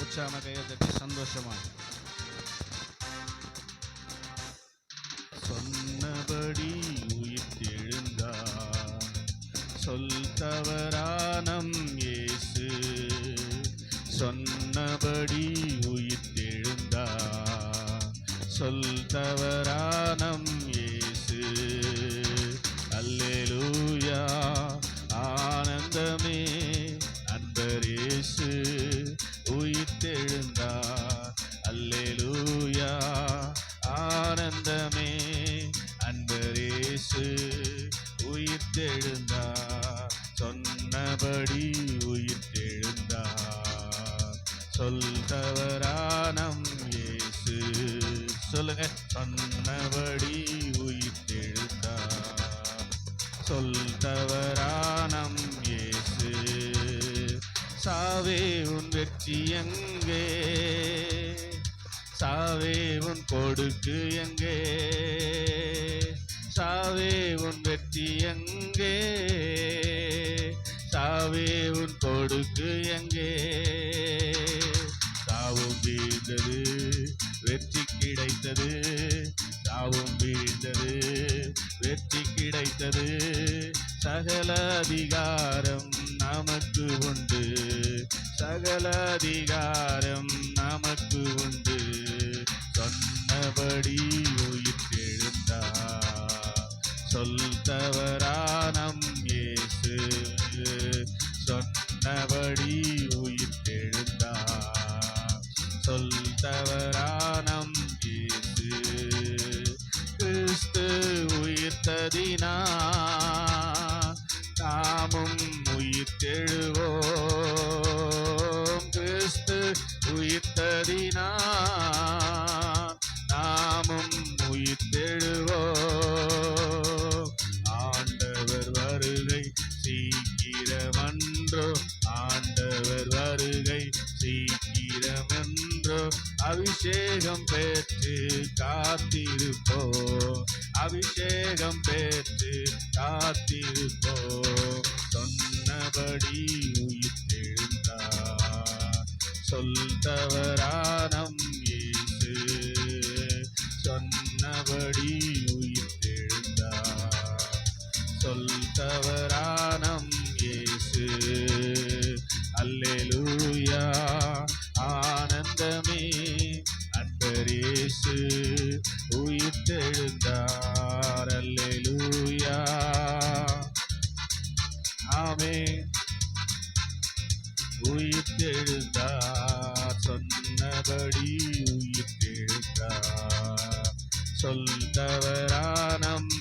உற்சாகமாக கையை தட்டி சந்தோஷமா சொன்னபடி உயிர்த்தெழுந்தார், சொல் தவறானம் இயேசு. சொன்னபடி உயிர்த்தெழுந்தார், சொல் தவறானம் இயேசு. அல்லேலூயா ஆனந்தமே அன்பர் இயேசு உயிர்த்தெழுந்தார். அல்லேலூயா ஆனந்தமே அன்பர் இயேசு உயிர்த்தெழுந்தார். சொன்னபடி உயிர்த்தெழுந்தார், சொல் தவறானம் இயேசு. சொல்லுங்க, சொன்னபடி உயிர்த்தெழுந்தார், சொல் தவறானம் இயேசு. சாவே உன் வெற்றி எங்கே, சாவே உன் கொடுக்கு எங்கே, சாவே உன் வெற்றி எங்கே, சாவே உன் கொடுக்கு எங்கே. சாவும் வீழ்ந்தது வெற்றி கிடைத்தது, சாவும் வீழ்ந்தது வெற்றி கிடைத்தது. சகல அதிகாரம் நமக்கு உண்டு, சகல அதிகாரம் நமக்கு உண்டு. சொன்னபடி உயிர்த்தெழுந்தார், சொல் தவறானம் இயேசு. சொன்னபடி உயிர்த்தெழுந்தார், சொல் தவறானம் இயேசு. கிறிஸ்து உயிர்த்ததினார் நாமும் உயிர்த்தெழுவோம். கிறிஸ்து உயிர்த்ததினார் நாமும் உயிர்த்தெழுவோம். ஆண்டவர் வருகை சீக்கிரமன்றோ, ஆண்டவர் வருகை சீக்கிரமென்றோ. அபிஷேகம் பெற்று காத்திருப்போம், அபிஷேகம் பெற்று காத்திருப்போம். சொன்னபடி உயிர்த்தெழுந்தார், சொல் தவறானம் இயேசு. சொன்னபடி உயிர்த்தெழுந்தார், சொல் தவறானம் இயேசு. அல்லேலூயா ஆனந்தமே அன்பர் இயேசு உயிர்த்தெழுந்தார். அல்லேலூயா ஆமென். உயிர்த்தெழுந்தார், சொன்னபடி உயிர்த்தெழுந்தார், சொல் தவறானம்